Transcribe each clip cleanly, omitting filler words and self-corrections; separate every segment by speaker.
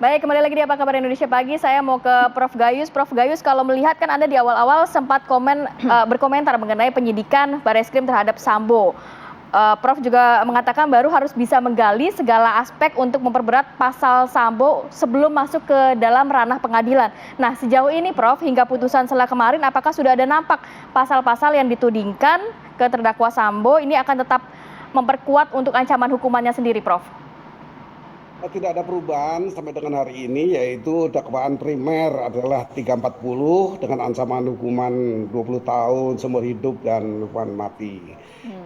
Speaker 1: Baik, kembali lagi di Apa Kabar Indonesia Pagi. Saya mau ke Prof. Gayus. Prof. Gayus, kalau melihat kan Anda di awal-awal sempat berkomentar mengenai penyidikan Barreskrim terhadap Sambo. Prof juga mengatakan baru harus bisa menggali segala aspek untuk memperberat pasal Sambo sebelum masuk ke dalam ranah pengadilan. Nah, sejauh ini Prof, hingga putusan setelah kemarin, apakah sudah ada nampak pasal-pasal yang ditudingkan ke terdakwa Sambo ini akan tetap memperkuat untuk ancaman hukumannya sendiri, Prof?
Speaker 2: Tidak ada perubahan sampai dengan hari ini, yaitu dakwaan primer adalah 340 dengan ancaman hukuman 20 tahun seumur hidup dan hukuman mati.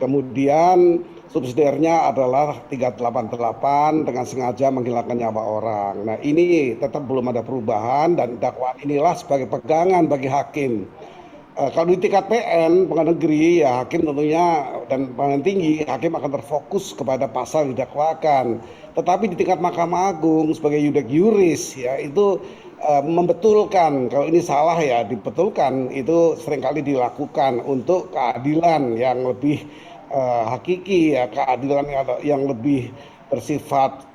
Speaker 2: Kemudian subsidiarnya adalah 388 dengan sengaja menghilangkan nyawa orang. Nah, ini tetap belum ada perubahan dan dakwaan inilah sebagai pegangan bagi hakim. Kalau di tingkat PN, pengadilan negeri, ya hakim tentunya dan pengadilan tinggi, hakim akan terfokus kepada pasal yang didakwakan. Tetapi di tingkat Mahkamah Agung sebagai yudek yuris, ya itu membetulkan kalau ini salah ya dibetulkan, itu seringkali dilakukan untuk keadilan yang lebih hakiki, ya keadilan yang lebih bersifat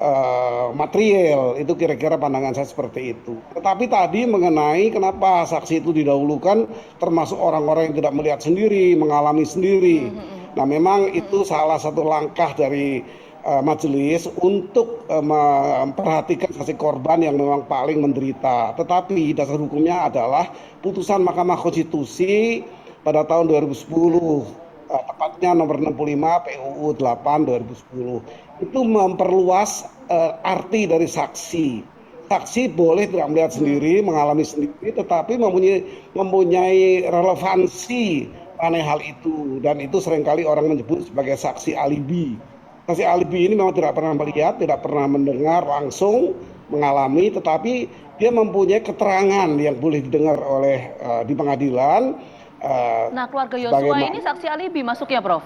Speaker 2: material. Itu kira-kira pandangan saya seperti itu. Tetapi tadi mengenai kenapa saksi itu didahulukan, termasuk orang-orang yang tidak melihat sendiri, mengalami sendiri. Nah, memang itu salah satu langkah dari majelis untuk memperhatikan saksi korban yang memang paling menderita. Tetapi dasar hukumnya adalah putusan Mahkamah Konstitusi pada tahun 2010, tepatnya nomor 65 PUU 8 2010. Itu memperluas arti dari saksi. Saksi boleh tidak melihat sendiri, mengalami sendiri, tetapi mempunyai relevansi mengenai hal itu. Dan itu seringkali orang menyebut sebagai saksi alibi. Saksi alibi ini memang tidak pernah melihat, tidak pernah mendengar langsung, mengalami, tetapi dia mempunyai keterangan yang boleh didengar oleh di pengadilan.
Speaker 3: Nah, keluarga Yosua ini saksi alibi masuknya, Prof?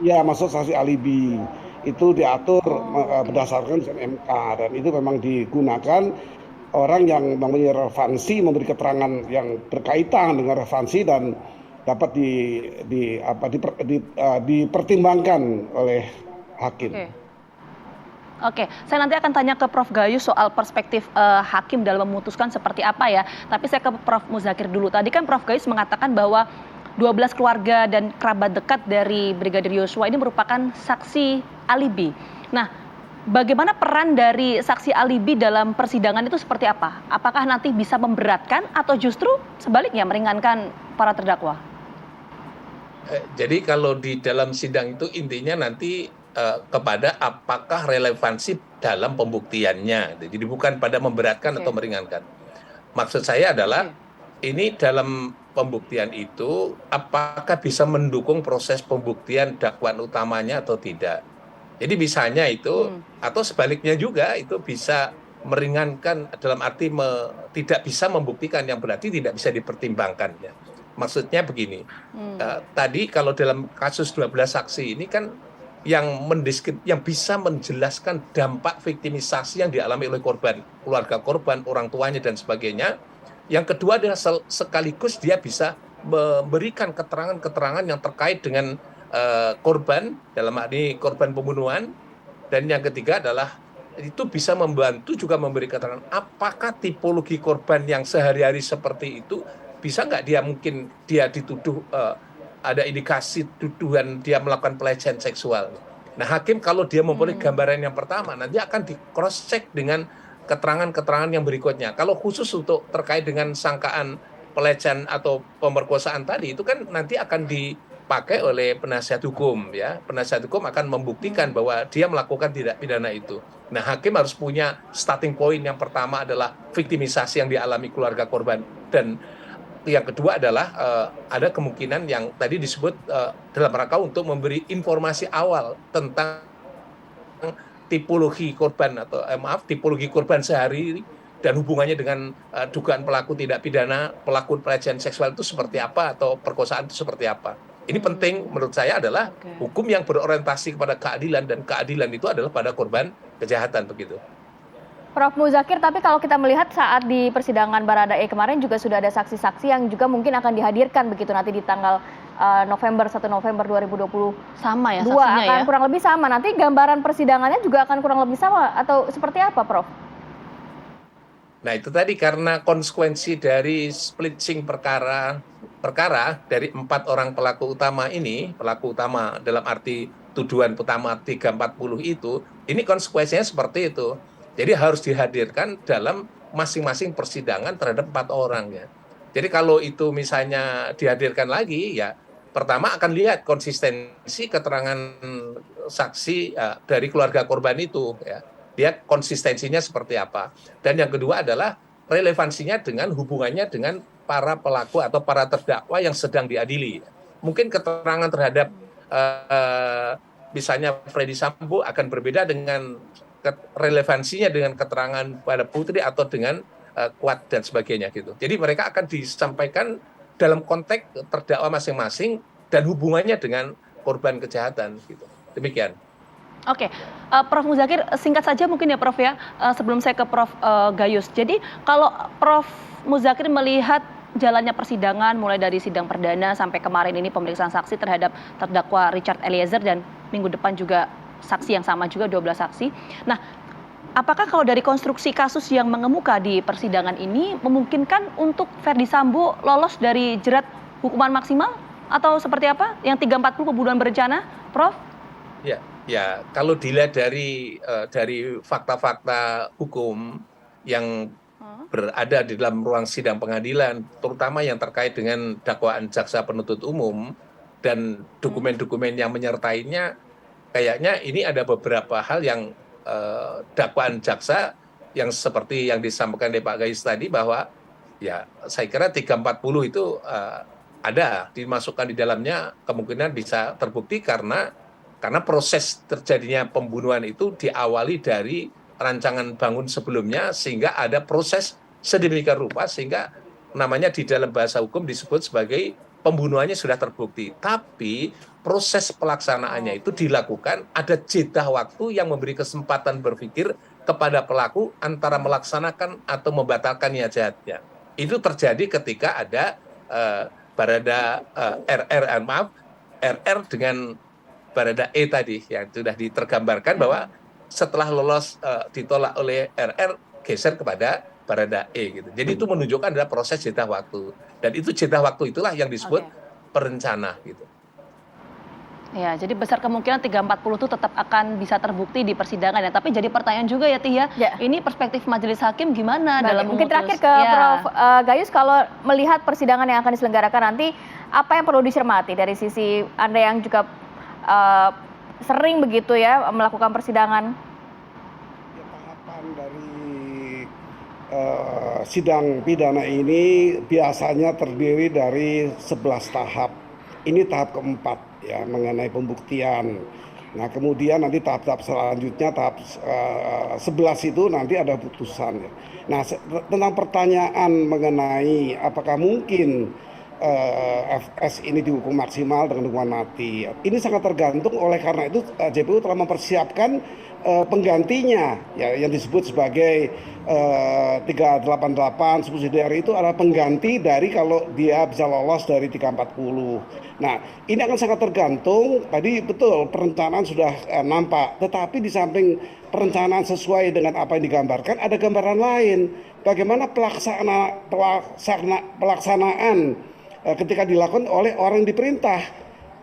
Speaker 2: Ya, masuk saksi alibi. Itu diatur berdasarkan MK, dan itu memang digunakan orang yang mempunyai relevansi, memberi keterangan yang berkaitan dengan relevansi dan dapat dipertimbangkan oleh hakim.
Speaker 3: Oke, saya nanti akan tanya ke Prof. Gayus soal perspektif hakim dalam memutuskan seperti apa ya. Tapi saya ke Prof. Muzakir dulu. Tadi kan Prof. Gayus mengatakan bahwa 12 keluarga dan kerabat dekat dari Brigadir Yosua ini merupakan saksi alibi. Nah, bagaimana peran dari saksi alibi dalam persidangan itu seperti apa? Apakah nanti bisa memberatkan atau justru sebaliknya meringankan para terdakwa?
Speaker 4: Jadi kalau di dalam sidang itu intinya nanti kepada apakah relevansi dalam pembuktiannya. Jadi bukan pada memberatkan atau meringankan. Maksud saya adalah ini dalam pembuktian itu apakah bisa mendukung proses pembuktian dakwaan utamanya atau tidak. Jadi misalnya itu atau sebaliknya juga itu bisa meringankan dalam arti tidak bisa membuktikan, yang berarti tidak bisa dipertimbangkan ya. Maksudnya begini, tadi kalau dalam kasus 12 saksi ini kan yang bisa menjelaskan dampak viktimisasi yang dialami oleh korban, keluarga korban, orang tuanya dan sebagainya. Yang kedua adalah sekaligus dia bisa memberikan keterangan-keterangan yang terkait dengan korban, dalam hal ini korban pembunuhan. Dan yang ketiga adalah itu bisa membantu juga memberi keterangan apakah tipologi korban yang sehari-hari seperti itu bisa nggak dia dituduh ada indikasi tuduhan dia melakukan pelecehan seksual. Nah, hakim kalau dia mempunyai gambaran yang pertama nanti akan di cross check dengan keterangan-keterangan yang berikutnya. Kalau khusus untuk terkait dengan sangkaan pelecehan atau pemerkosaan tadi itu kan nanti akan dipakai oleh penasihat hukum ya. Penasihat hukum akan membuktikan bahwa dia melakukan tindak pidana itu. Nah, hakim harus punya starting point yang pertama adalah viktimisasi yang dialami keluarga korban, dan yang kedua adalah ada kemungkinan yang tadi disebut dalam rangka untuk memberi informasi awal tentang tipologi korban atau tipologi korban sehari dan hubungannya dengan dugaan pelaku tindak pidana, pelaku pelecehan seksual itu seperti apa atau perkosaan itu seperti apa. Ini penting menurut saya adalah hukum yang berorientasi kepada keadilan, dan keadilan itu adalah pada korban kejahatan begitu.
Speaker 1: Prof. Muzakir, tapi kalau kita melihat saat di persidangan Baradae kemarin juga sudah ada saksi-saksi yang juga mungkin akan dihadirkan begitu nanti di tanggal 1 November 2022.
Speaker 3: Sama ya saksinya
Speaker 1: akan kurang lebih sama. Nanti gambaran persidangannya juga akan kurang lebih sama atau seperti apa, Prof?
Speaker 4: Nah, itu tadi karena konsekuensi dari splitting perkara dari 4 orang pelaku utama ini, pelaku utama dalam arti tuduhan utama 340 itu, ini konsekuensinya seperti itu. Jadi harus dihadirkan dalam masing-masing persidangan terhadap 4 orang ya. Jadi kalau itu misalnya dihadirkan lagi ya, pertama akan lihat konsistensi keterangan saksi dari keluarga korban itu ya. Dia konsistensinya seperti apa. Dan yang kedua adalah relevansinya dengan hubungannya dengan para pelaku atau para terdakwa yang sedang diadili. Mungkin keterangan terhadap misalnya Freddy Sambo akan berbeda dengan relevansinya dengan keterangan pada Putri atau dengan Kuat dan sebagainya gitu. Jadi mereka akan disampaikan dalam konteks terdakwa masing-masing dan hubungannya dengan korban kejahatan gitu. Demikian.
Speaker 3: Oke, Prof. Muzakir, singkat saja mungkin ya Prof ya, sebelum saya ke Prof. Gayus. Jadi kalau Prof. Muzakir melihat jalannya persidangan mulai dari sidang perdana sampai kemarin ini pemeriksaan saksi terhadap terdakwa Richard Eliezer dan minggu depan juga saksi yang sama juga 12 saksi. Nah, apakah kalau dari konstruksi kasus yang mengemuka di persidangan ini memungkinkan untuk Ferdy Sambo lolos dari jerat hukuman maksimal atau seperti apa? Yang 340 pembunuhan berencana, Prof?
Speaker 4: Ya, kalau dilihat dari fakta-fakta hukum yang berada di dalam ruang sidang pengadilan, terutama yang terkait dengan dakwaan jaksa penuntut umum dan dokumen-dokumen yang menyertainya, kayaknya ini ada beberapa hal yang dakwaan jaksa yang seperti yang disampaikan oleh Pak Gayus tadi bahwa ya saya kira 340 itu ada dimasukkan di dalamnya, kemungkinan bisa terbukti karena proses terjadinya pembunuhan itu diawali dari rancangan bangun sebelumnya sehingga ada proses sedemikian rupa sehingga namanya di dalam bahasa hukum disebut sebagai pembunuhannya sudah terbukti. Tapi proses pelaksanaannya itu dilakukan ada jeda waktu yang memberi kesempatan berpikir kepada pelaku antara melaksanakan atau membatalkan niat jahatnya. Itu terjadi ketika ada RR dengan Barada E tadi yang sudah ditergambarkan bahwa setelah lolos ditolak oleh RR geser kepada Barada E gitu. Jadi itu menunjukkan adalah proses jeda waktu dan itu jeda waktu itulah yang disebut perencana gitu.
Speaker 3: Ya, jadi besar kemungkinan 340 itu tetap akan bisa terbukti di persidangan ya. Tapi jadi pertanyaan juga ya Tia, ini perspektif majelis hakim gimana dalam
Speaker 1: mungkin
Speaker 3: memutus?
Speaker 1: terakhir ke Prof. Gayus, kalau melihat persidangan yang akan diselenggarakan nanti, apa yang perlu dicermati dari sisi Anda yang juga sering begitu ya melakukan persidangan?
Speaker 2: Ya, tahapan dari sidang pidana ini biasanya terdiri dari 11 tahap. Ini tahap keempat ya mengenai pembuktian. Nah kemudian nanti tahap-tahap selanjutnya tahap 11 itu nanti ada putusan. Nah tentang pertanyaan mengenai apakah mungkin FS ini dihukum maksimal dengan hukuman mati. Ini sangat tergantung oleh karena itu JPU telah mempersiapkan penggantinya ya, yang disebut sebagai 388 subsidiary itu adalah pengganti dari kalau dia bisa lolos dari 340. Nah ini akan sangat tergantung, tadi betul perencanaan sudah nampak, tetapi di samping perencanaan sesuai dengan apa yang digambarkan ada gambaran lain bagaimana pelaksanaan ketika dilakukan oleh orang yang diperintah.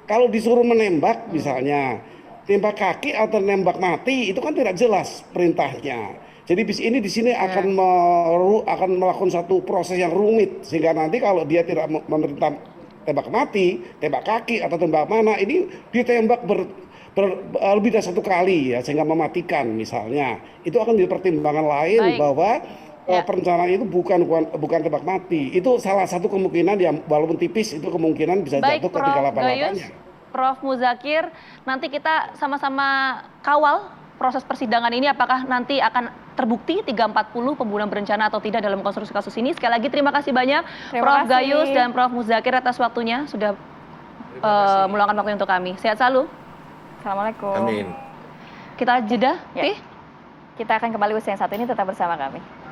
Speaker 2: Kalau disuruh menembak misalnya, tembak kaki atau nembak mati itu kan tidak jelas perintahnya. Jadi ini di sini akan melakukan satu proses yang rumit sehingga nanti kalau dia tidak memerintah tembak mati, tembak kaki atau tembak mana, ini ditembak lebih dari satu kali ya sehingga mematikan misalnya. Itu akan jadi pertimbangan lain bahwa perencanaan itu bukan tembak mati. Itu salah satu kemungkinan yang walaupun tipis itu kemungkinan bisa jatuh ke 388-nya.
Speaker 3: Prof. Muzakir, nanti kita sama-sama kawal proses persidangan ini apakah nanti akan terbukti 340 pembunuhan berencana atau tidak dalam konstruksi kasus ini. Sekali lagi terima kasih banyak Prof. Gayus dan Prof. Muzakir atas waktunya sudah meluangkan waktu untuk kami. Sehat selalu.
Speaker 1: Assalamualaikum.
Speaker 4: Amin.
Speaker 3: Kita jeda,
Speaker 1: Kita akan kembali usai yang satu ini, tetap bersama kami.